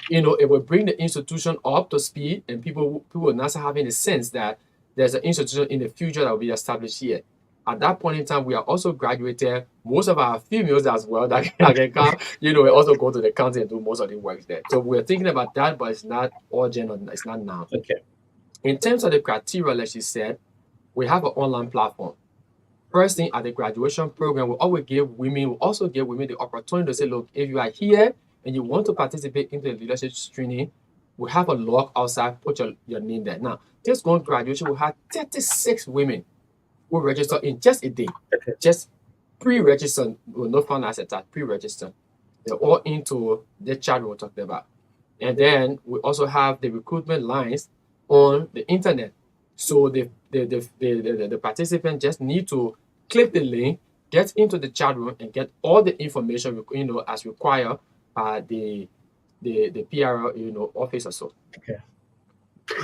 it will bring the institution up to speed, and people will not having a sense that there's an institution in the future that will be established here. At that point in time, we are also graduated. Most of our females as well that can come, also go to the county and do most of the work there. So we're thinking about that, but it's not urgent, or it's not now. Okay. In terms of the criteria, like she said, we have an online platform. First thing, at the graduation program, we also give women the opportunity to say, look, if you are here and you want to participate in the leadership training, we have a log outside, put your name there. Now, this going graduation, we had 36 women who registered in just a day. Okay. Just pre-registered, with no fund assets, pre-registered. They're all into the chat we're talking about. And then we also have the recruitment lines on the internet. So the participant just need to click the link, get into the chat room, and get all the information as required by the PR office or so. Okay.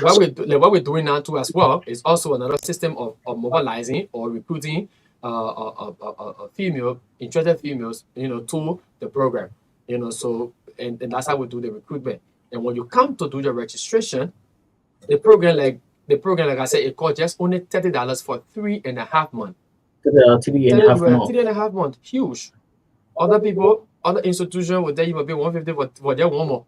what we're doing now too as well is also another system of mobilizing or recruiting female interested females, to the program, so and that's how we do the recruitment. And when you come to do the registration, the program like I said, it costs just only $30 for 3.5 months. 3.5 months. 3.5 months, huge. Other institutions would tell you about 150 for their one more.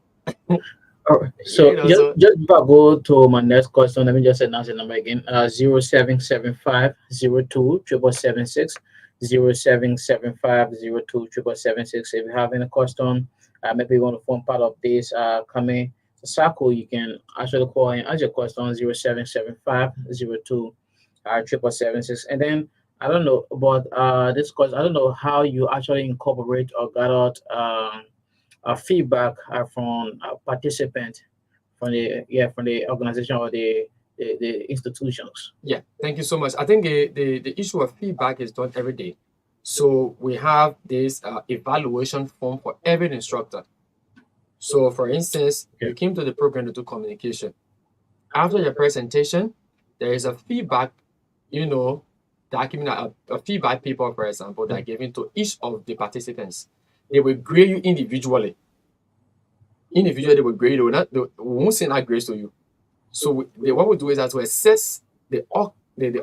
All right. So You know, so just before I go to my next question, let me just announce the number again. 0775 02 776 0775 02 776. If you have any question, maybe you want to form part of this coming circle, you can actually call and ask your question 0775 02 776. And then I don't know about this question. I don't know how you actually incorporate or gather feedback from participants from the organization or the institutions. yeah, thank you so much. I think the issue of feedback is done every day. So we have this evaluation form for every instructor. So for instance, you came to the program to do communication. After your presentation, there is a feedback, document, a feedback paper, for example, that given to each of the participants. They will grade you individually. They will grade you. They won't send that grades to you. So what we do is that to assess the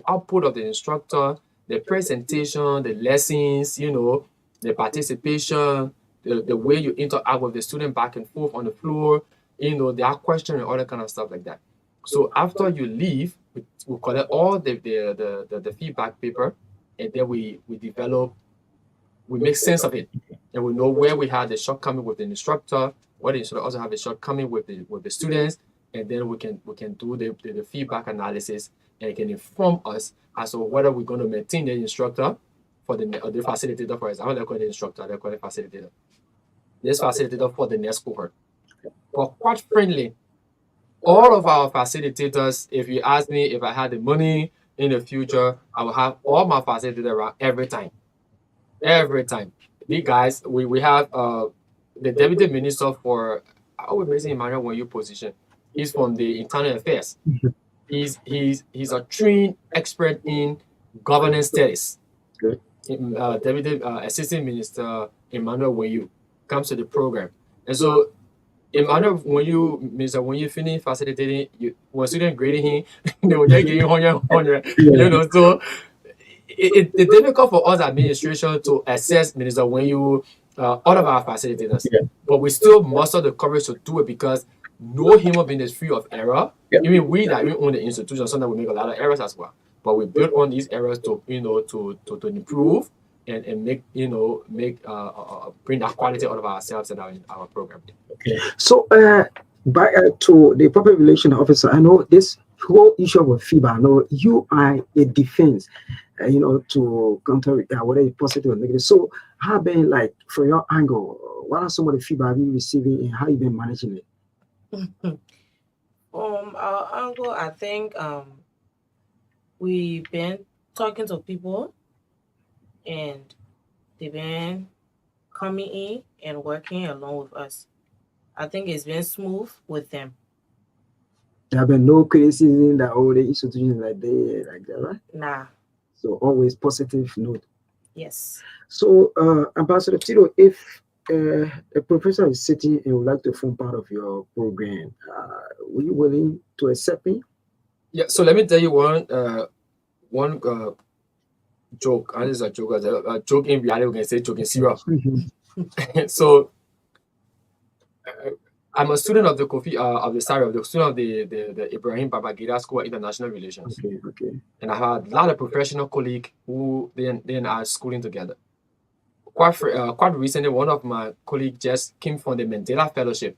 output of the instructor, the presentation, the lessons, the participation, the way you interact with the student back and forth on the floor, their question and all that kind of stuff like that. So after you leave, we collect all the feedback paper, and then we make sense of it, and we know where we had the shortcoming with the instructor, where the instructor also have a shortcoming with the students, and then we can do the feedback analysis, and it can inform us as to whether we're going to maintain the instructor or the facilitator, for example. They call the instructor, they call the facilitator. This facilitator for the next cohort. But quite friendly, all of our facilitators, if you ask me if I had the money in the future, I will have all my facilitators around every time. Every time. The guys, we have the deputy minister for, I would mention Emmanuel when you position. He's from the internal affairs. He's a trained expert in governance studies. Good. Deputy Assistant Minister Emmanuel Wayu comes to the program. And so Emmanuel, when you finish facilitating, when students grading him, they will just give you 100. So it's difficult for us administration to assess Minister when you all of our facilitators. Yeah. But we still muster the courage to do it, because no human being is free of error. Yeah. Even we that we own the institution, sometimes we make a lot of errors as well. But we build on these errors to to improve and make bring that quality out of ourselves and our program. Okay. So, back to the public relation officer, I know this whole issue of feedback. I know you are a defense, to counter whether it's positive or negative. So, how been like from your angle? What are some of the feedback you receiving, and how you been managing it? Our angle, I think we've been talking to people, and they've been coming in and working along with us. I think it's been smooth with them. There have been no criticism that all the institutions like that, right? Nah. So always positive note. Yes. So, Ambassador Tito, if a professor is sitting and would like to form part of your program, were you willing to accept me? Yeah. So let me tell you one joke. And this is a joke. A joke in reality, we can say joke in serious. So I'm a student of the student of the Ibrahim Babangida School of International Relations. Okay. And I had a lot of professional colleagues who then are schooling together. Quite recently, one of my colleagues just came from the Mandela Fellowship.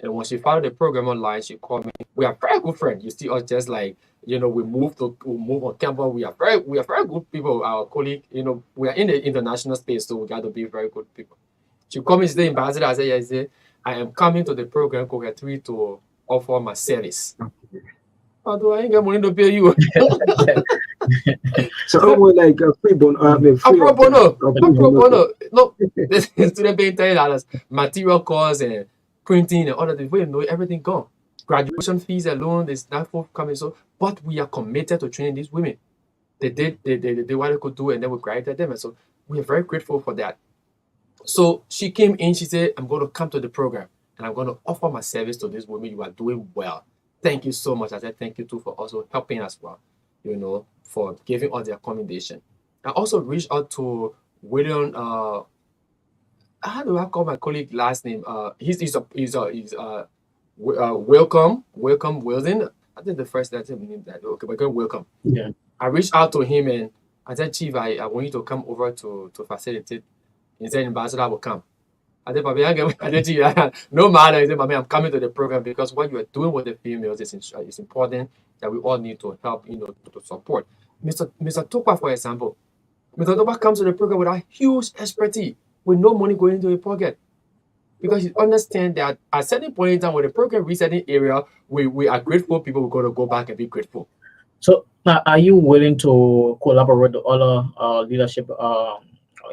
And when she followed the program online, she called me. We are very good friends. You see us just like, we move on campus. We are very good people. Our colleague, we are in the international space, so we got to be very good people. She called me today, Ambassador. I said, yes, I am coming to the program Cohort 3 to offer my service. Although I ain't got money to pay you. So almost like a free bono. Pro bono. No, the student paying $30. Material costs and printing and all that. Before you know it, everything gone. graduation fees alone is not forthcoming. So, but we are committed to training these women. They did what they could do, and then we granted them. And so we are very grateful for that. So she came in, she said, I'm going to come to the program and I'm going to offer my service to these women. You are doing well. Thank you so much. I said, thank you too for also helping as well, for giving us the accommodation. I also reached out to William, how do I call my colleague last name? He's Welcome Wilson. I think the first that's him name that. Okay, we're going Welcome. Yeah. I reached out to him and I said, Chief, I want you to come over to facilitate. He said, Ambassador will come. I said, no matter. He said, I'm coming to the program because what you are doing with the females is important that we all need to help, to support. Mr. Tokwa, for example, Mr. Tokwa comes to the program with a huge expertise, with no money going into the pocket. Because you understand that at a certain point in time, when the program reaches a certain area, we are grateful people, we're going to go back and be grateful. So now, are you willing to collaborate with other leadership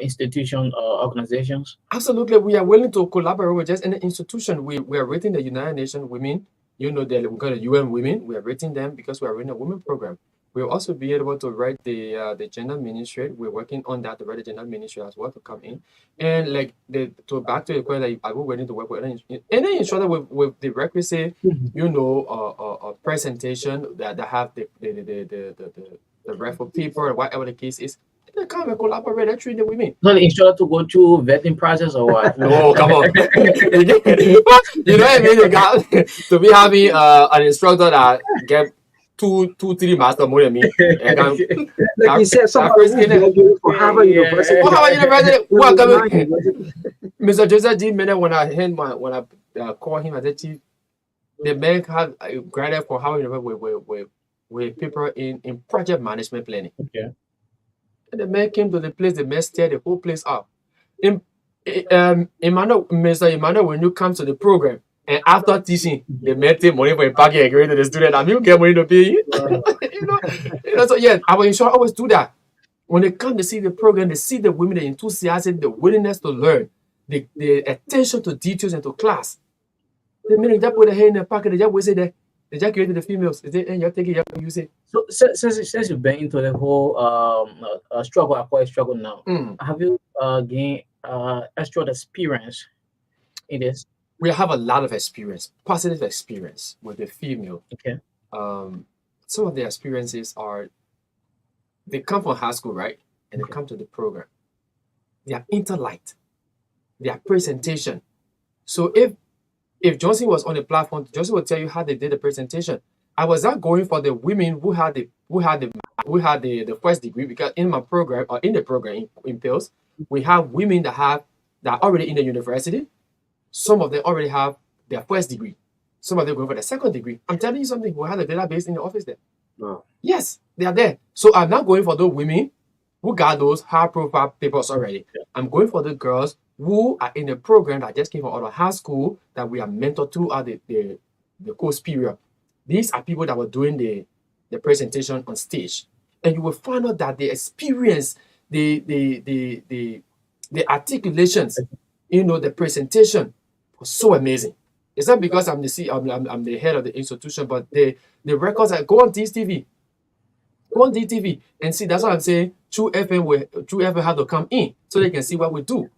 institution organizations? Absolutely, we are willing to collaborate with just any institution. We are rating the United Nations Women. We got the UN Women. We are rating them because we are running a women program. We'll also be able to write the gender ministry. We're working on that to write the gender ministry as well to come in. And back to the question, like, are we willing to work with any instructor with the requisite, presentation that have the referral paper or whatever the case is. They come and collaborate and train the women. So the instructor to go through vetting process or what? No, come on. You know what I mean? You got to be having an instructor that get 2-3 master more than me. Like you said, somebody for Harvard University. For Harvard University, who are coming? Mr. Joseph D. Mena, when I call him, I said, Chief, the man have granted for Harvard University with paper in project management planning. Okay. And the man came to the place, the man stirred the whole place up. Mr. Emmanuel, when you come to the program, and after teaching, the man take money for a parking and give to the student, and you get money to pay you. So yeah, our instructor always do that. When they come to see the program, they see the women, the enthusiasm, the willingness to learn, the attention to details and to class. The minute they put their hand in the pocket, they just will say that. They just created the females. And you're taking it, you say. So since you've been into the whole struggle, acquired struggle now, have you gained extra experience in this? We have a lot of experience, positive experience with the female. Okay. Some of the experiences are, they come from high school, right? And they come to the program. Their intellect, their presentation. So if Johnson was on the platform, Johnson would tell you how they did the presentation. I was not going for the women who had the first degree, because in my program or in the program in PILS, we have women that are already in the university. Some of them already have their first degree. Some of them going for their second degree. I'm telling you something. We have a database in the office there. Wow. Yes, they are there. So I'm not going for those women who got those high-profile papers already. I'm going for the girls who are in the program that just came from out of high school that we are mentored throughout the course period. These are people that were doing the presentation on stage. And you will find out that the experience, the articulations, the presentation was so amazing. It's not because I'm the head of the institution, but the records are go on DSTV. Go on DTV and see. That's what I'm saying. True FM have to come in so they can see what we do.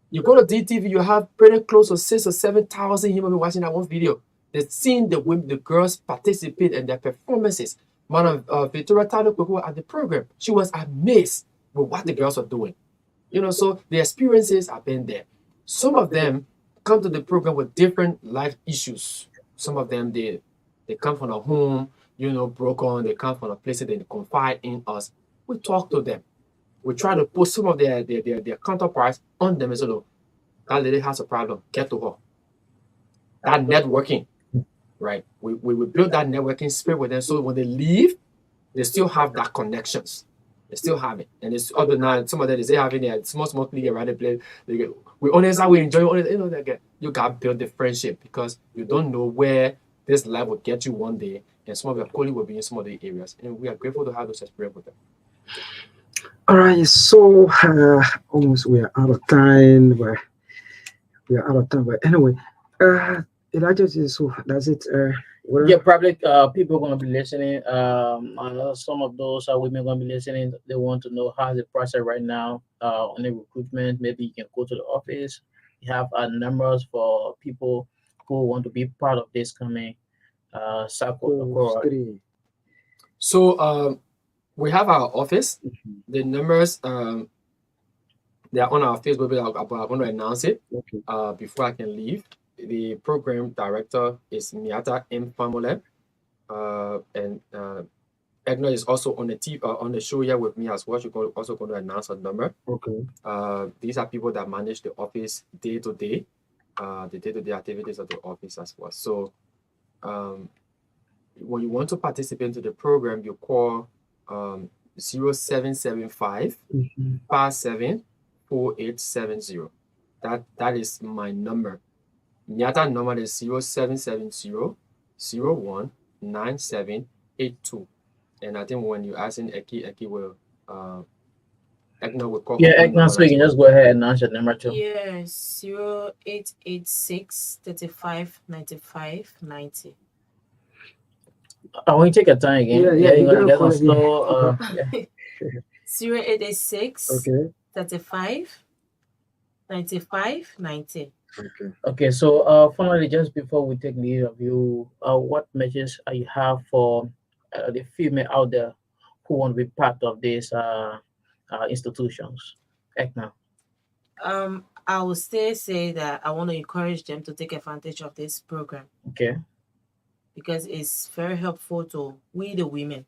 You go to DTV, you have pretty close to 6,000 or 7,000 human beings watching that one video. They've seen the women, the girls participate in their performances. One of Victoria Talo at the program, she was amazed with what the girls were doing. So the experiences have been there. Some of them come to the program with different life issues. Some of them they come from a home, broken. They come from a place that they confide in us. We talk to them. We try to put some of their counterparts on them. So that lady has a problem. Get to her. That networking, right? We build that networking spirit with them, so when they leave, they still have that connections. They still have it. And it's other than some of them, they having their small league around the place. We honestly, we enjoy it. You got to build the friendship, because you don't know where this life will get you one day. And some of your colleagues will be in some of the areas. And we are grateful to have those experiences with them. All right, so almost we are out of time. We are out of time, but anyway, Elijah, so that's it. Well, Yeah, probably people gonna be listening. Some of those women gonna be listening. They want to know how's the process right now on the recruitment. Maybe you can go to the office. You have numbers for people who want to be part of this coming so cohort. steady. So we have our office. Mhm. The numbers they are on our Facebook page. I want to announce it Okay. before I can leave. The program director is Miata M. Famole, and Egna is also on on the show here with me as well. She's also going to announce her number. Okay. These are people that manage the office day to day, the day-to-day activities of the office as well. So um, when you want to participate into the program, you call 0775 Mhm. 574870. That is my number. Nyata number is 0770 019782. And I think when you ask in Eki will Ekna will call her Yeah, own Ekman, number so you as can well. just go ahead and announce your number too. Yes, 0886 35 95 90. I want you to take your time Yeah, again. yeah, Yeah, you you gotta got call some again. slow. Yeah. 0886 Okay. 35 95 90. Okay. Okay, so finally, just before we take leave of you, what messages you have for the female out there who want to be part of these institutions? Ekna. I will still say that I want to encourage them to take advantage of this program Okay. because it's very helpful to we the women.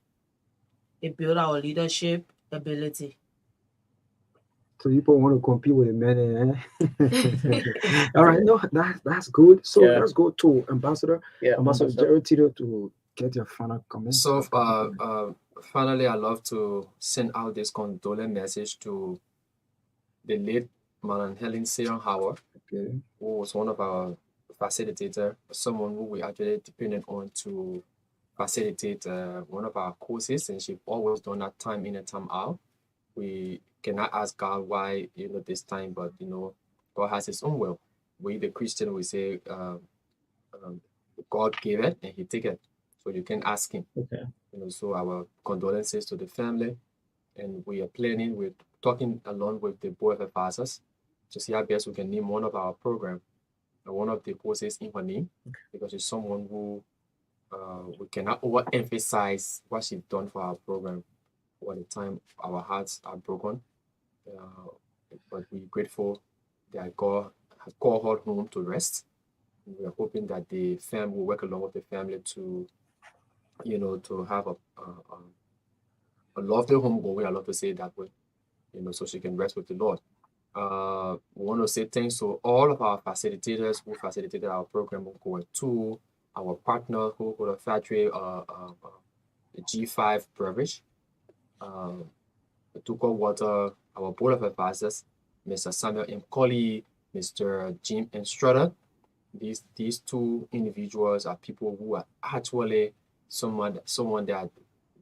It build our leadership ability. So people want to compete with the men, All right, no, that's good. So Yeah. let's go to Ambassador Yeah. Ambassador Ambassador. Jerry Tito to get your final comment. So finally I love to send out this condolence message to the late Madam Helen Sion Howard, Okay. who was one of our facilitator, someone who we actually depended on to facilitate one of our courses, and she always done that time in and time out. We cannot ask God why this time, but God has His own will. We the Christian we say um, God gave it and He take it, so you can ask Him. Okay. So our condolences to the family, and we are planning. We're talking along with the board of advisors to see how best we can name one of our program, one of the courses in her name, because she's someone who we cannot overemphasize what she's done for our program. All the time, our hearts are broken, uh, but we're grateful that God has called her home to rest. We are hoping that the family will work along with the family to, to have a lovely home going. I love to say it that way, so she can rest with the Lord. We want to say thanks to all of our facilitators who facilitated our program, Go to our partner who got a factory, the G5 beverage, uh, Tuco Water, our board of advisors, Mr. Samuel M. Colley, Mr. Jim M. Strutter. These two individuals are people who are actually someone that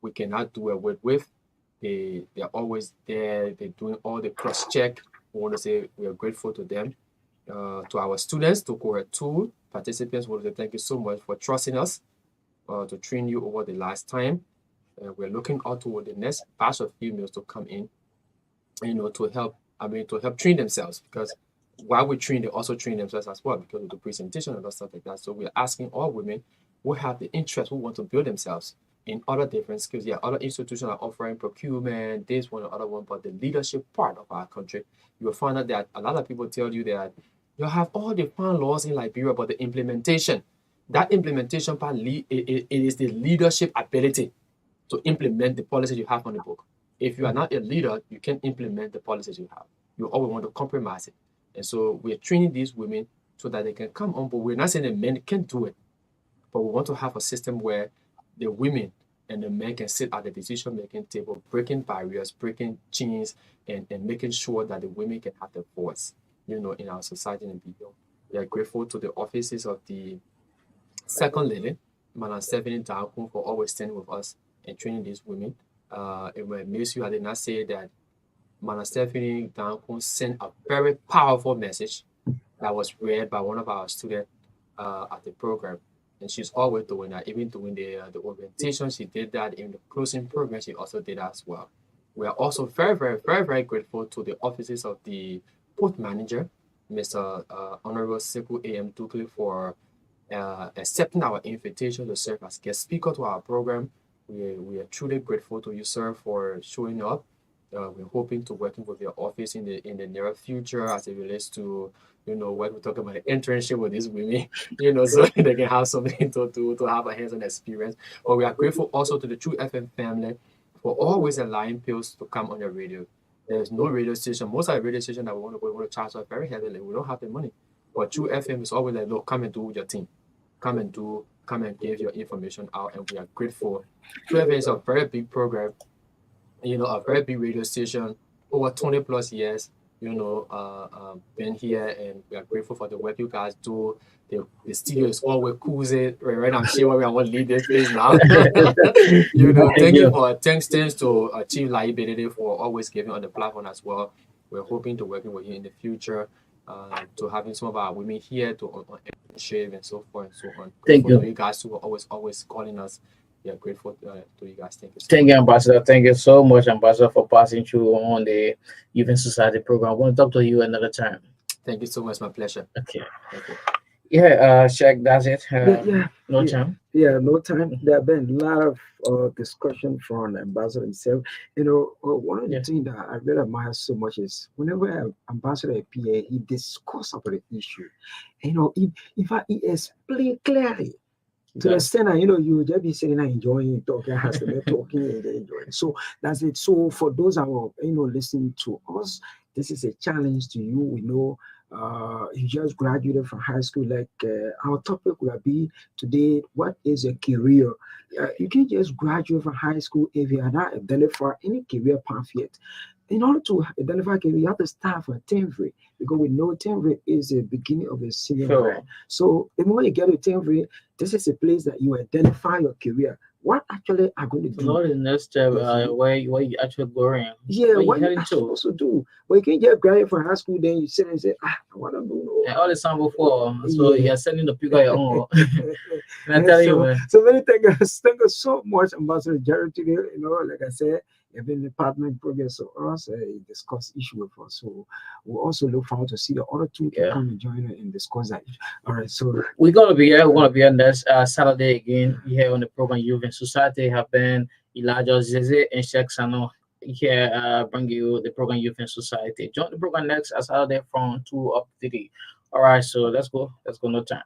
we cannot do a word with. They're always there. They're doing all the cross check. We want to say we are grateful to them. To our students, to cohort 2 participants, we want to say thank you so much for trusting us to train you over the last time. We're looking out toward the next batch of females to come in, to help train themselves, because while we train, they also train themselves as well because of the presentation and stuff like that. So we're asking all women who have the interest, who want to build themselves in other different skills. Yeah, other institutions are offering procurement, this one or other one, but the leadership part of our country, you will find out that a lot of people tell you that you have all the fine laws in Liberia, but the implementation, that implementation part, it is the leadership ability to implement the policies you have on the book. If you are not a leader, you can't implement the policies you have. You always want to compromise it. And so we're training these women so that they can come on board. We're not saying that men can't do it, but we want to have a system where the women and the men can sit at the decision-making table, breaking barriers, breaking chains, and making sure that the women can have the voice, in our society and beyond. We are grateful to the offices of the Second Lady, Madam Stephanie Dankun, for always standing with us and training these women. It will amaze you, I did not say that Madam Stephanie Dankun sent a very powerful message that was read by one of our students at the program. and she's always doing that. Even doing the orientation, she did that. In the closing program, she also did that as well. We are also very grateful to the offices of the port manager, Mr. Honorable Sekou A.M. Dukli, for accepting our invitation to serve as guest speaker to our program. We are truly grateful to you, sir, for showing up. We're hoping to working with your office in the near future as it relates to when we talk about the internship with these women, so they can have something to do, to have a hands-on experience. But we are grateful also to the True FM family for always allowing Pills to come on the radio. There's no radio station. Most of the radio stations that we want to charge us very heavily. We don't have the money. But True FM is always like, look, come and do your thing. Come and give your information out, and we are grateful. True FM is a very big program, a very big radio station, over 20 plus years, been here, and we are grateful for the work you guys do. The studio is always cozy, right? I'm sure we are going to leave this place now. Thanks to Chief Liability for always giving on the platform as well. We're hoping to working with you in the future, to having some of our women here to on shave and so forth and so on. Thank you. To you guys who are always calling us. We are grateful to you guys. Thank you. Thank you, Ambassador. Thank you so much, Ambassador, for passing through on the Youth Society program. I want to talk to you another time. Thank you so much. My pleasure. Okay. Thank you. Yeah, Shaq, that's it. No yeah. time. Yeah, no time. There have been a lot of discussion from the ambassador himself. One of the things that I really admire so much is whenever ambassador appear, he discuss about the issue. In fact, he explain clearly. To the extent that you just be sitting and enjoying talking, has to be talking and enjoying. So that's it. So for those who are listening to us, this is a challenge to you. We know you just graduated from high school. Like our topic will be today: what is a career? You can just graduate from high school if you are not identified any career path yet. In order to identify career, you have to start from temporary, because we know temporary is the beginning of a senior career. So the moment you get to temporary, this is a place that you identify your career. What actually are going to do? What is the next step? Where you actually going? Yeah, what you supposed to do? Well, you can just graduate from high school, then you sit and say, I want to do. Yeah, all the time before, so you're sending the figure your own. Can I tell you, man? So many thanks so much, Ambassador Jerry, today. Like I said, you've been a partner in progress for us. Discuss issue with us. So we'll also look forward to see the other two to come and join us and discuss that. All right, so we're gonna be here. We're gonna be on this Saturday again here on the program Youth in Society. Have been Elijah Zeze and Sheikh Sano here, bring you the program Youth in Society. Join the program next Saturday from 2 up to 3. All right, so let's go. No time.